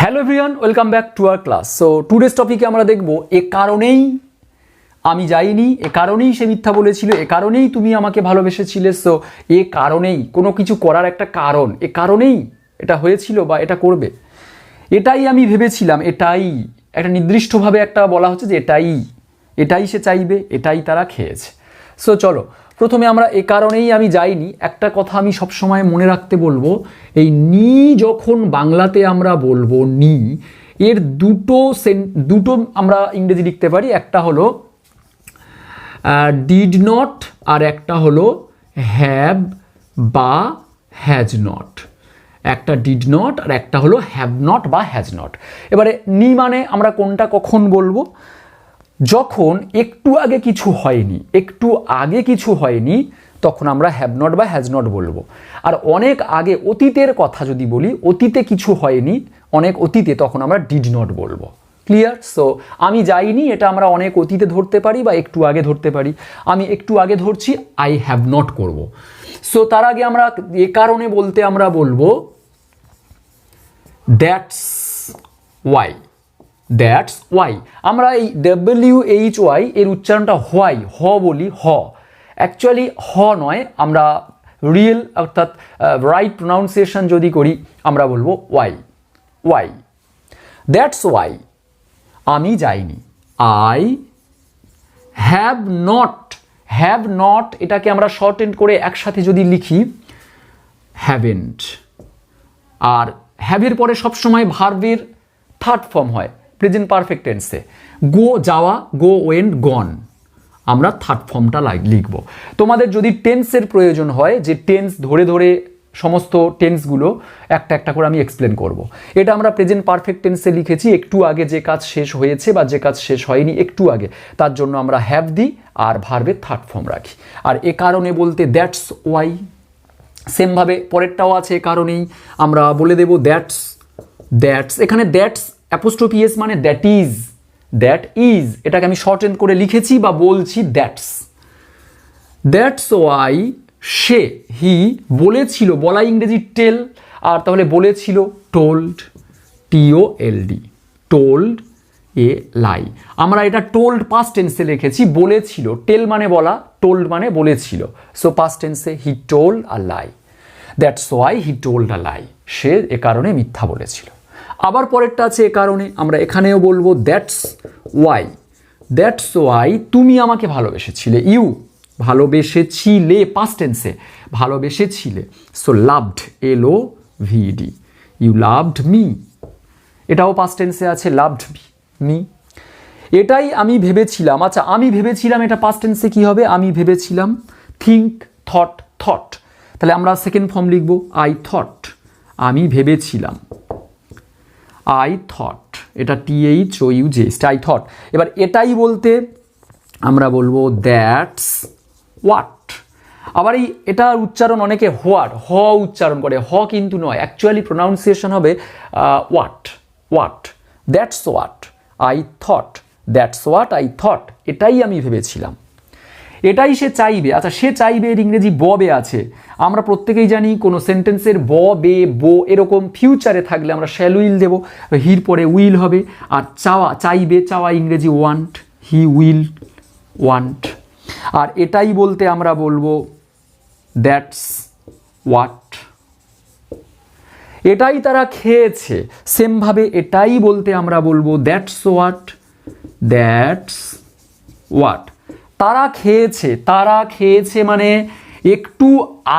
Hello everyone, welcome back to our class. So today's টপিকে আমরা দেখব এ কারণেই আমি যাইনি, এ কারণেই সে মিথ্যা বলেছিল, এ কারণেই তুমি আমাকে ভালোবেসেছিলে। সো এ কারণেই কোনো কিছু করার একটা কারণ, এ কারণেই এটা হয়েছিল বা এটা করবে, এটাই আমি ভেবেছিলাম, এটাই একটা নির্দিষ্টভাবে একটা বলা হচ্ছে যে এটাই সে চাইবে, এটাই তারা খেয়েছে। সো চলো প্রথমে আমরা এ কারণেই আমি যাইনি, একটা কথা আমি সবসময় মনে রাখতে বলবো, এই নি যখন বাংলাতে আমরা বলবো নি, এর দুটো আমরা ইংরেজি লিখতে পারি। একটা হলো ডিড নট আর একটা হলো হ্যাভ বা হ্যাজ নট। একটা ডিড নট আর একটা হলো হ্যাভ নট বা হ্যাজ নট। এবারে নি মানে আমরা কোনটা কখন বলবো? যখন একটু আগে কিছু হয়নি তখন আমরা হ্যাভ নট বা হ্যাজ নট বলবো। আর অনেক আগে অতীতের কথা যদি বলি, অতীতে কিছু হয়নি, অনেক অতীতে, তখন আমরা ডিড নট বলবো। ক্লিয়ার? সো আমি যাইনি এটা আমরা অনেক অতীতে ধরতে পারি বা একটু আগে ধরতে পারি। আমি একটু আগে ধরছি, আই হ্যাভ নট করব। সো তার আগে আমরা এ কারণে বলতে আমরা বলবো দ্যাটস ওয়াই। That's why. আমরা এই WHY এর উচ্চারণটা হোয়াই, হ বলি, হ। অ্যাকচুয়ালি হ নয়, আমরা রিয়েল অর্থাৎ রাইট প্রোনাউন্সিয়েশন যদি করি আমরা বলবো ওয়াই। দ্যাটস ওয়াই আমি যাইনি। আই হ্যাভ নট এটাকে আমরা শর্ট এন্ড করে একসাথে যদি লিখি হ্যাভেন্ট। আর হ্যাভের পরে সবসময় ভার্বের থার্ড ফর্ম হয় প্রেজেন্ট পারফেক্ট টেন্সে। যাওয়া, গো, ওয়েন্ট, গন, আমরা থার্ড ফর্মটা লিখব। তোমাদের যদি টেন্সের প্রয়োজন হয়, যে টেন্স ধরে ধরে সমস্ত টেন্সগুলো একটা একটা করে আমি এক্সপ্লেন করব। এটা আমরা প্রেজেন্ট পারফেক্ট টেন্সে লিখেছি, একটু আগে যে কাজ শেষ হয়েছে বা যে কাজ শেষ হয়নি একটু আগে, তার জন্য আমরা হ্যাভ দিই আর ভার্বের থার্ড ফর্ম রাখি। আর এ কারণে বলতে দ্যাটস ওয়াই। সেমভাবে পরেরটাও আছে, এ কারণেই আমরা বলে দেব দ্যাটস। এখানে দ্যাটস অ্যাপোস্ট্রফি এস মানে দ্যাট ইজ, এটাকে আমি শর্ট এন্ড করে লিখেছি বা বলছি দ্যাটস ওয়াই সে, হি বলেছিল, বলা ইংরেজি টেল, আর তাহলে বলেছিল টোল্ড, TOLD, টোল্ড এ লাই। আমরা এটা টোল্ড পাস্ট টেন্সে লিখেছি, বলেছিল, টেল মানে বলা, টোল্ড মানে বলেছিল। সো পাস্ট টেন্সে he told a lie. That's why he told a lie, সে এ কারণে মিথ্যা বলেছিল। আবার পরেরটা আছে এ কারণে, আমরা এখানেও বলবো দ্যাটস ওয়াই তুমি আমাকে ভালোবেসেছিলে। ইউ ভালোবেসেছিলে, পাস্ট টেন্সে ভালোবেসেছিলে। So loved, LOVED, you loved me, এটাও পাস্ট টেন্সে আছে, লাভড মি। এটাই আমি ভেবেছিলাম। আচ্ছা, আমি ভেবেছিলাম এটা পাস্ট টেন্সে কি হবে? আমি ভেবেছিলাম, থিঙ্ক, থট। তাহলে আমরা সেকেন্ড ফর্ম লিখবো আই থট, আমি ভেবেছিলাম, আই থট, এটা THOUGH, আই থট। এবার এটাই বলতে আমরা বলবো দ্যাটস হোয়াট। আবার এটার উচ্চারণ অনেকে হ উচ্চারণ করে, হ কিন্তু নয়, অ্যাকচুয়ালি প্রোনাউন্সিয়েশন হবে what. That's what I thought, এটাই আমি ভেবেছিলাম, এটাই সে চাইবে। আচ্ছা, সে চাইবে এর ইংরেজি ববে আছে। আমরা প্রত্যেকেই জানি কোনো সেন্টেন্সের বে, বো এরকম ফিউচারে থাকলে আমরা শ্যাল উইল দেবো, হির পরে উইল হবে। আর চাওয়া ইংরেজি ওয়ান্ট, হি উইল ওয়ান্ট। আর এটাই বলতে আমরা বলবো দ্যাটস হোয়াট, এটাই তারা খেয়েছে। সেমভাবে এটাই বলতে আমরা বলবো দ্যাটস হোয়াট। তারা খেয়েছে মানে একটু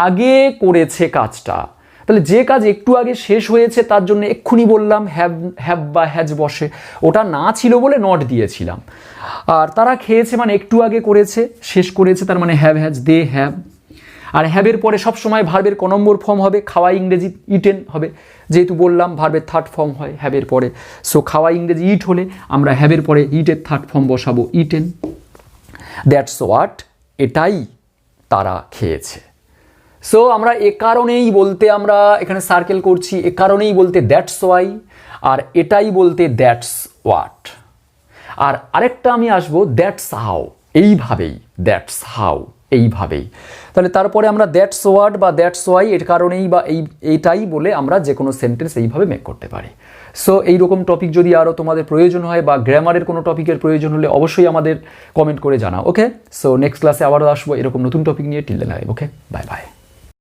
আগে করেছে কাজটা। তাহলে যে কাজ একটু আগে শেষ হয়েছে তার জন্য এক্ষুনি বললাম হ্যাভ বা হ্যাজ বসে, ওটা না ছিল বলে নট দিয়েছিলাম। আর তারা খেয়েছে মানে একটু আগে করেছে, শেষ করেছে, তার মানে হ্যাভ, হ্যাজ, দে হ্যাভ। আর হ্যাভের পরে সবসময় ভার্বের ক নম্বর ফর্ম হবে? খাওয়া ইংরেজি ইটেন হবে, যেহেতু বললাম ভার্বের থার্ড ফর্ম হয় হ্যাভের পরে। সো খাওয়া ইংরেজি ইট হলে আমরা হ্যাভের পরে ইটের থার্ড ফর্ম বসাবো ইটেন। দ্যাটস হোয়াট, এটাই তারা খেয়েছে। সো আমরা এ কারণেই বলতে আমরা এখানে সার্কেল করছি, এ কারণেই বলতে দ্যাটস ওয়াই, আর এটাই বলতে দ্যাটস হোয়াট। আর আরেকটা আমি আসবো দ্যাটস হাউ, এইভাবেই। তাহলে তারপরে আমরা দ্যাটস হোয়াট বা দ্যাটস ওয়াই, এর কারণেই বা এইটাই বলে আমরা যে কোনো সেন্টেন্স এইভাবে মেক করতে পারি। সো এইরকম টপিক যদি আরও তোমাদের প্রয়োজন হয় বা গ্রামারের কোনো টপিকের প্রয়োজন হলে অবশ্যই আমাদের কমেন্ট করে জানাও। ওকে, সো নেক্সট ক্লাসে আবারও আসবো এরকম নতুন টপিক নিয়ে। টিল দেন, ওকে, বাই বাই।